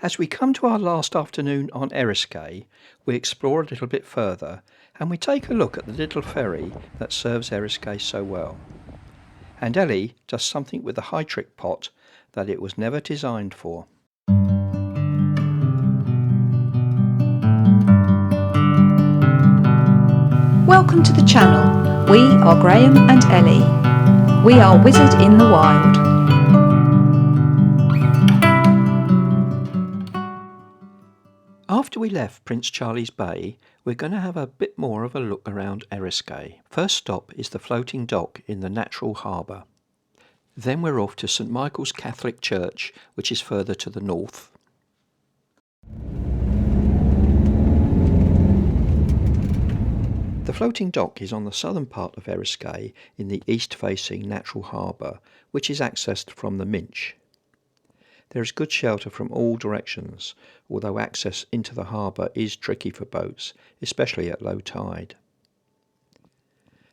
As we come to our last afternoon on Eriskay, we explore a little bit further and we take a look at the little ferry that serves Eriskay so well. And Ellie does something with the high-trick pot that it was never designed for. Welcome to the channel. We are Graham and Ellie. We are Wizard in the Wild. After we left Prince Charlie's Bay, we're going to have a bit more of a look around Eriskay. First stop is the floating dock in the natural harbour. Then we're off to St Michael's Catholic Church, which is further to the north. The floating dock is on the southern part of Eriskay in the east-facing natural harbour, which is accessed from the Minch. There is good shelter from all directions, although access into the harbour is tricky for boats, especially at low tide.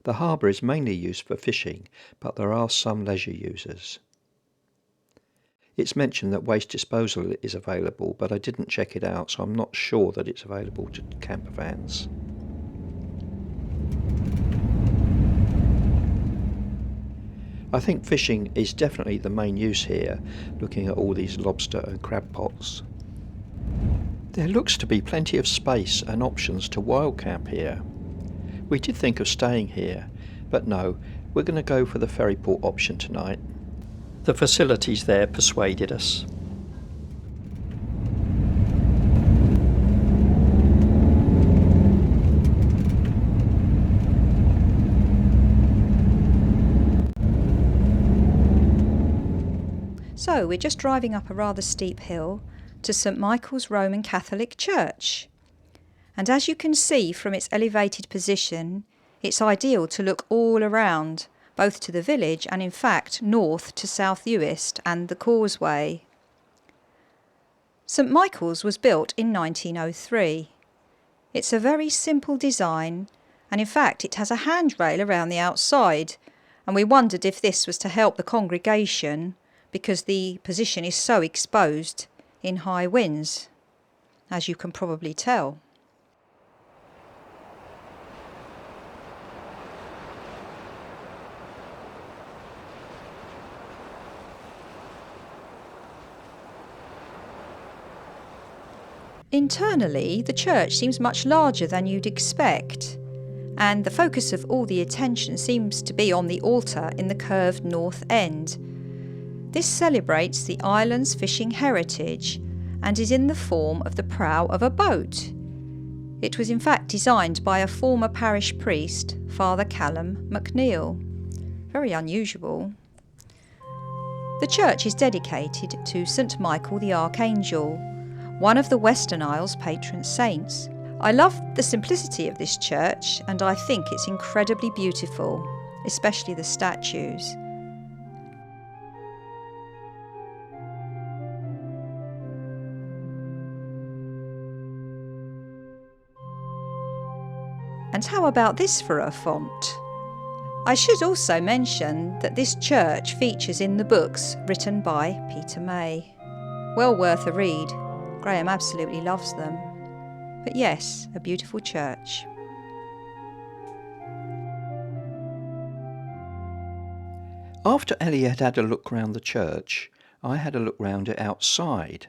The harbour is mainly used for fishing, but there are some leisure users. It's mentioned that waste disposal is available, but I didn't check it out, so I'm not sure that it's available to campervans. I think fishing is definitely the main use here, looking at all these lobster and crab pots. There looks to be plenty of space and options to wild camp here. We did think of staying here, but no, we're going to go for the ferry port option tonight. The facilities there persuaded us. So we're just driving up a rather steep hill to St Michael's Roman Catholic Church. And as you can see from its elevated position, it's ideal to look all around, both to the village and in fact north to South Uist and the causeway. St Michael's was built in 1903. It's a very simple design, and in fact it has a handrail around the outside, and we wondered if this was to help the congregation because the position is so exposed in high winds, as you can probably tell. Internally, the church seems much larger than you'd expect, and the focus of all the attention seems to be on the altar in the curved north end. This celebrates the island's fishing heritage and is in the form of the prow of a boat. It was in fact designed by a former parish priest, Father Callum MacNeil. Very unusual. The church is dedicated to St Michael the Archangel, one of the Western Isles' patron saints. I love the simplicity of this church, and I think it's incredibly beautiful, especially the statues. And how about this for a font? I should also mention that this church features in the books written by Peter May. Well worth a read. Graham absolutely loves them. But yes, a beautiful church. After Ellie had had a look round the church, I had a look round it outside,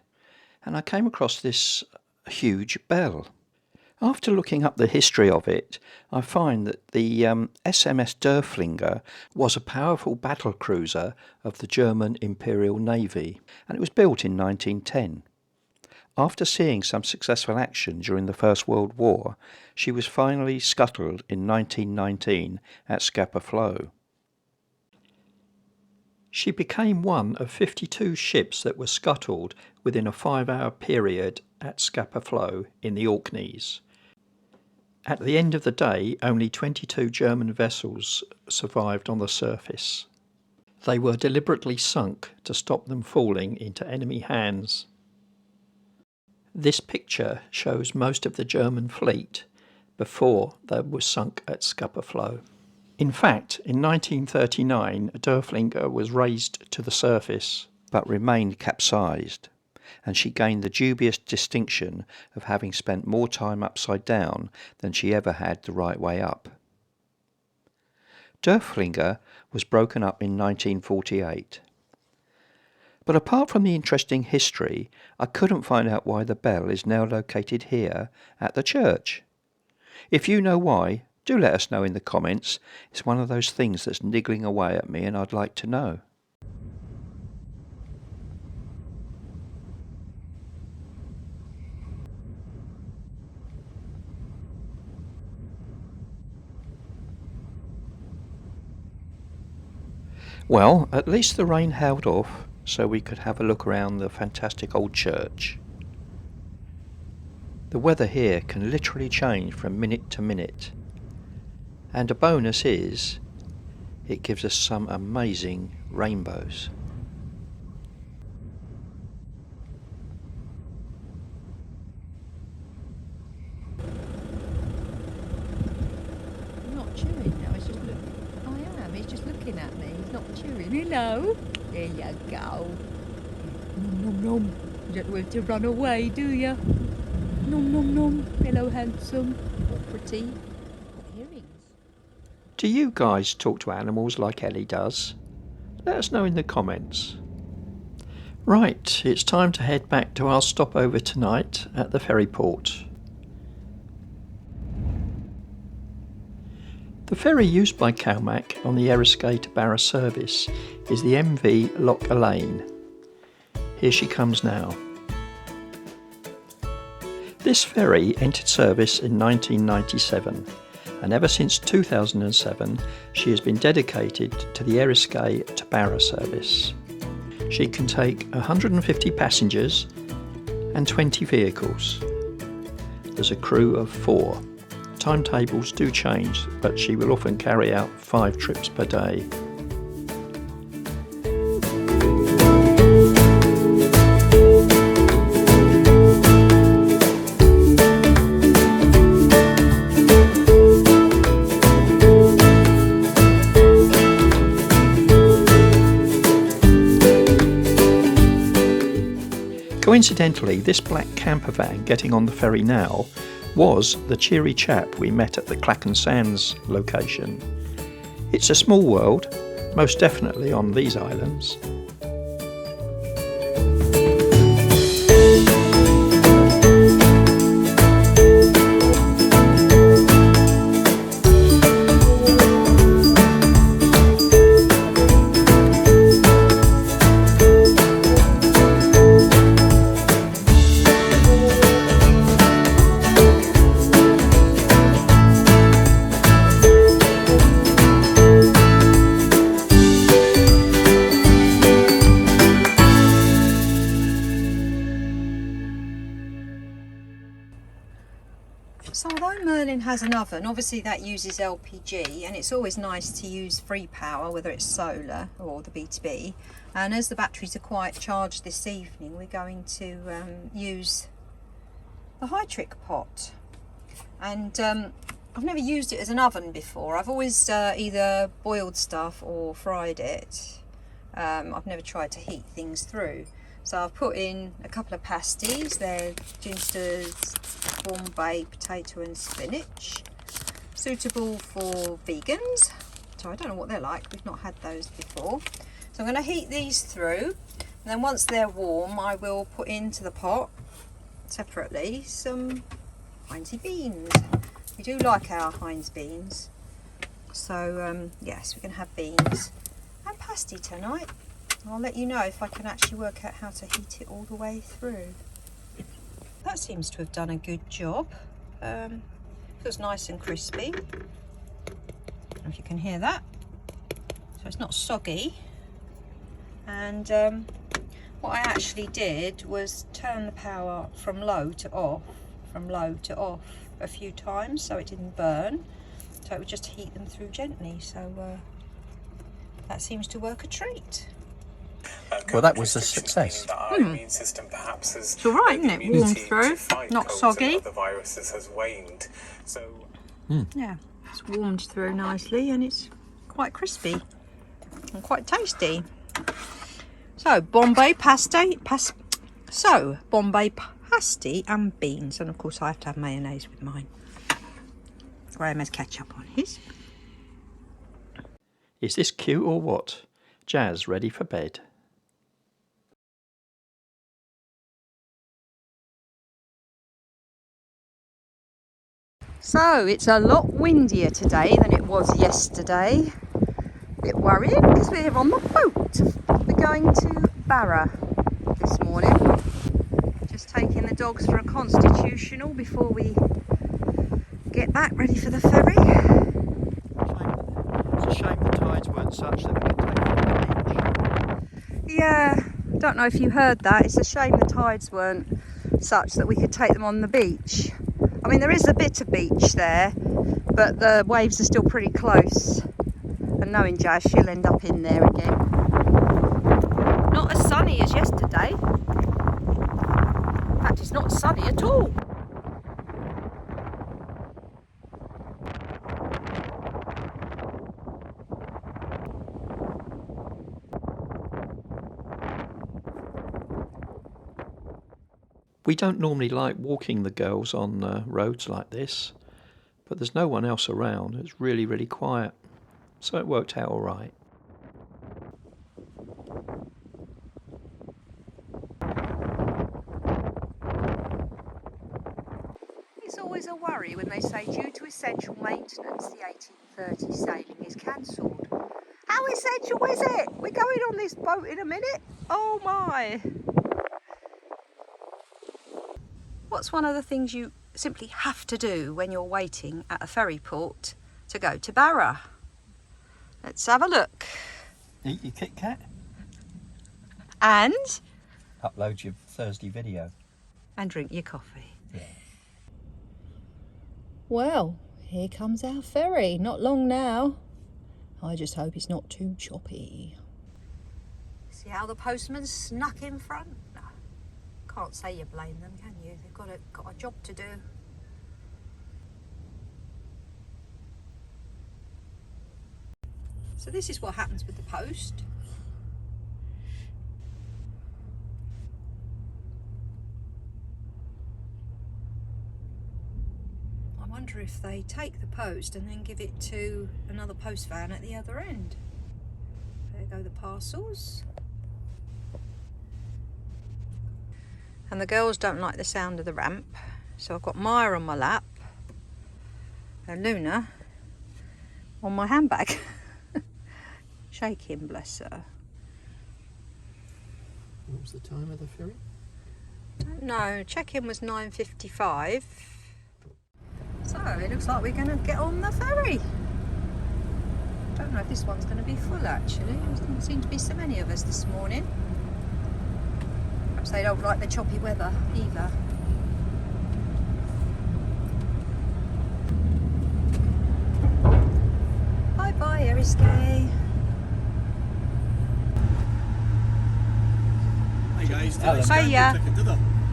and I came across this huge bell. After looking up the history of it, I find that the SMS Derfflinger was a powerful battle cruiser of the German Imperial Navy, and it was built in 1910. After seeing some successful action during the First World War, she was finally scuttled in 1919 at Scapa Flow. She became one of 52 ships that were scuttled within a 5-hour period at Scapa Flow in the Orkneys. At the end of the day, only 22 German vessels survived on the surface. They were deliberately sunk to stop them falling into enemy hands. This picture shows most of the German fleet before they were sunk at Scapa Flow. In fact, in 1939, Derfflinger was raised to the surface but remained capsized. and she gained the dubious distinction of having spent more time upside down than she ever had the right way up. Derfflinger was broken up in 1948. But apart from the interesting history, I couldn't find out why the bell is now located here at the church. If you know why, do let us know in the comments. It's one of those things that's niggling away at me and I'd like to know. Well, at least the rain held off, so we could have a look around the fantastic old church. The weather here can literally change from minute to minute, and a bonus is it gives us some amazing rainbows. I'm not chewing now, it's just look. I am, he's just looking at me, he's not chewing. Hello, there you go. Nom nom nom. You don't want to run away, do you? Nom nom nom. Hello, handsome. Or pretty. Got earrings. Do you guys talk to animals like Ellie does? Let us know in the comments. Right, it's time to head back to our stopover tonight at the ferry port. The ferry used by Calmac on the Eriskay to Barra service is the MV Loch Elaine. Here she comes now. This ferry entered service in 1997, and ever since 2007 she has been dedicated to the Eriskay to Barra service. She can take 150 passengers and 20 vehicles. There's a crew of 4. Timetables do change, but she will often carry out 5 trips per day. Coincidentally, this black campervan getting on the ferry now was the cheery chap we met at the Clachan Sands location. It's a small world, most definitely on these islands. So although Merlin has an oven, obviously that uses LPG, and it's always nice to use free power, whether it's solar or the B2B. And as the batteries are quite charged this evening, we're going to use the High-Trick pot. And I've never used it as an oven before. I've always either boiled stuff or fried it. I've never tried to heat things through. So I've put in a couple of pasties. They're ginsters, Bombay, potato and spinach. Suitable for vegans. So I don't know what they're like. We've not had those before. So I'm going to heat these through. And then once they're warm, I will put into the pot separately some Heinz beans. We do like our Heinz beans. So yes, we can have beans and pasty tonight. I'll let you know if I can actually work out how to heat it all the way through. That seems to have done a good job. Feels nice and crispy. I don't know if you can hear that. So it's not soggy. And what I actually did was turn the power from low to off, a few times so it didn't burn. So it would just heat them through gently. So that seems to work a treat. Well, that was a success. It's all right, isn't it? Warmed through, not soggy. Yeah, it's warmed through nicely and it's quite crispy and quite tasty. So, Bombay, So, Bombay pasty and beans, and of course I have to have mayonnaise with mine. Graham has ketchup on his. Is this cute or what? Jazz ready for bed. So, it's a lot windier today than it was yesterday. A bit worrying because we're on the boat. We're going to Barra this morning. Just taking the dogs for a constitutional before we get back ready for the ferry. It's a shame the tides weren't such that we could take them on the beach. Yeah, don't know if you heard that. It's a shame the tides weren't such that we could take them on the beach. I mean, there is a bit of beach there, but the waves are still pretty close. And knowing Jazz, she'll end up in there again. Not as sunny as yesterday. In fact, it's not sunny at all. We don't normally like walking the girls on roads like this, but there's no one else around. It's really, really quiet, so it worked out all right. It's always a worry when they say due to essential maintenance the 1830 sailing is cancelled. How essential is it? We're going on this boat in a minute. Oh my! What's one of the things you simply have to do when you're waiting at a ferry port to go to Barra? Let's have a look. Eat your Kit Kat? And? Upload your Thursday video. And drink your coffee. Yeah. Well, here comes our ferry. Not long now. I just hope it's not too choppy. See how the postman snuck in front? No, can't say you blame them, can you? They've got a job to do. So this is what happens with the post. I wonder if they take the post and then give it to another post van at the other end. There go the parcels. And the girls don't like the sound of the ramp, so I've got Maya on my lap and Luna on my handbag. Shaking, bless her. What was the time of the ferry? Don't know, check-in was 9:55. So it looks like we're going to get on the ferry. Don't know if this one's going to be full actually. There doesn't seem to be so many of us this morning. Perhaps they don't like the choppy weather either. Bye bye, Eriskay. Hi guys, Hello. Hiya.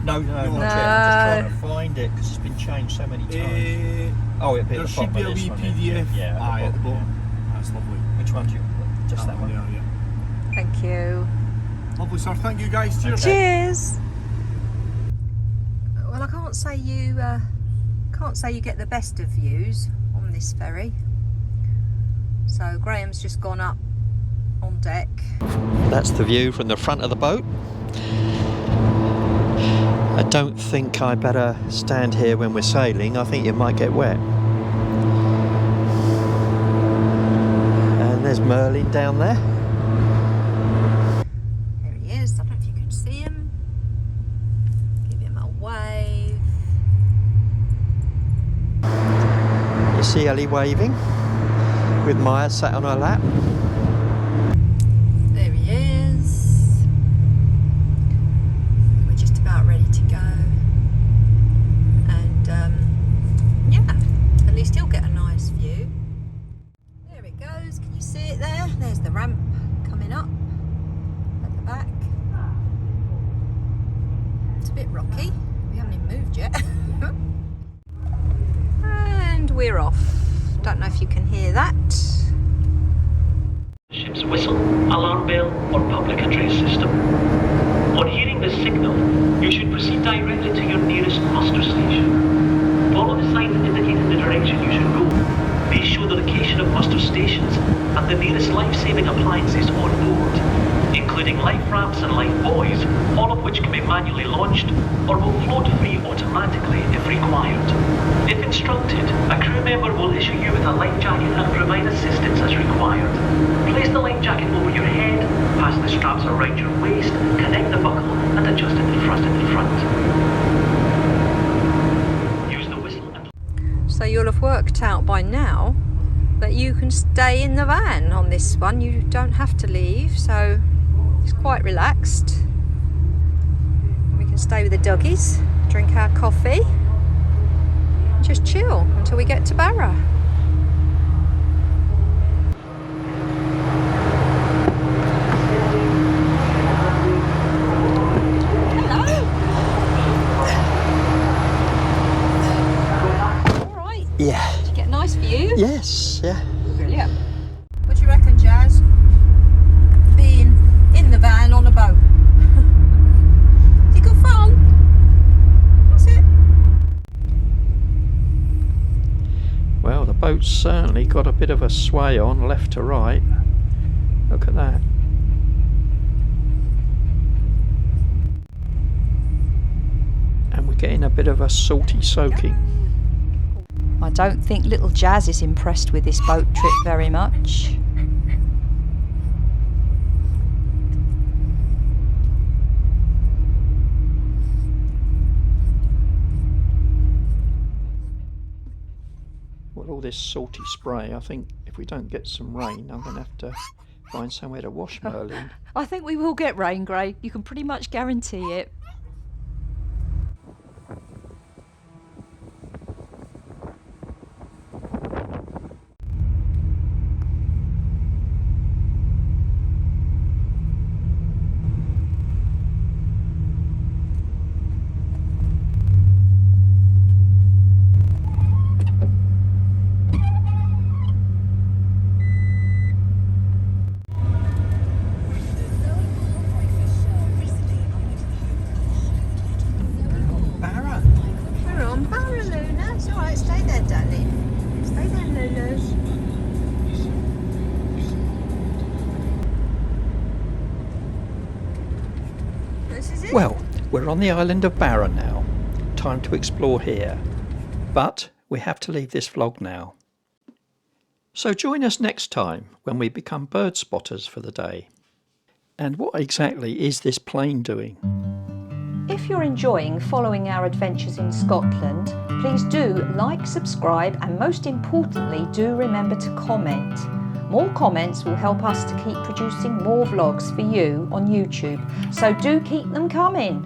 No, not yet. I'm just trying to find it because it's been changed so many times. Oh, it'll be at there the should bottom be of a this wee one. PDF Yeah, at the bottom. That's lovely. Which one do you want? Just that one. there, yeah. Thank you. Lovely, sir. Thank you guys. Cheers. Cheers. Well, I can't say you get the best of views on this ferry. So Graham's just gone up on deck. That's the view from the front of the boat. I don't think I better stand here when we're sailing. I think you might get wet. And there's Merlin down there. There he is. I don't know if you can see him. Give him a wave. You see Ellie waving with Maya sat on her lap. There he is. We're just about ready to go. And yeah, at least he'll get a nice view. There it goes. Can you see it there? There's the ramp coming up at the back. It's a bit rocky. We haven't even moved yet. And we're off. Don't know if you can hear that. Ship's whistle, alarm bell or public address system. On hearing this signal, you should proceed directly to your nearest muster station. Follow the signs indicating the direction you should go. These show the location of muster stations and the nearest life-saving appliances on board, including life rafts and life buoys, all of which can be manually launched or will float free automatically if required. If instructed, a crew member will issue you with a life jacket and provide assistance as required. Place the life jacket over your head, pass the straps around your waist, connect the buckle and adjust it to thrust in the front. Use the whistle and... So you'll have worked out by now that you can stay in the van on this one. You don't have to leave, so it's quite relaxed. We can stay with the doggies, drink our coffee, and just chill until we get to Barra. Yeah. Did you get a nice view? Yes, yeah. Brilliant. What do you reckon, Jazz? Being in the van on a boat. Is it good fun? Is it? Well, the boat's certainly got a bit of a sway on left to right. Look at that. And we're getting a bit of a salty soaking. I don't think little Jazz is impressed with this boat trip very much. Well, all this salty spray, I think if we don't get some rain, I'm going to have to find somewhere to wash Merlin. I think we will get rain, Gray. You can pretty much guarantee it. Well, we're on the island of Barra now. Time to explore here. But we have to leave this vlog now. So join us next time when we become bird spotters for the day. And what exactly is this plane doing? If you're enjoying following our adventures in Scotland, please do like, subscribe, and most importantly, do remember to comment. More comments will help us to keep producing more vlogs for you on YouTube, so do keep them coming.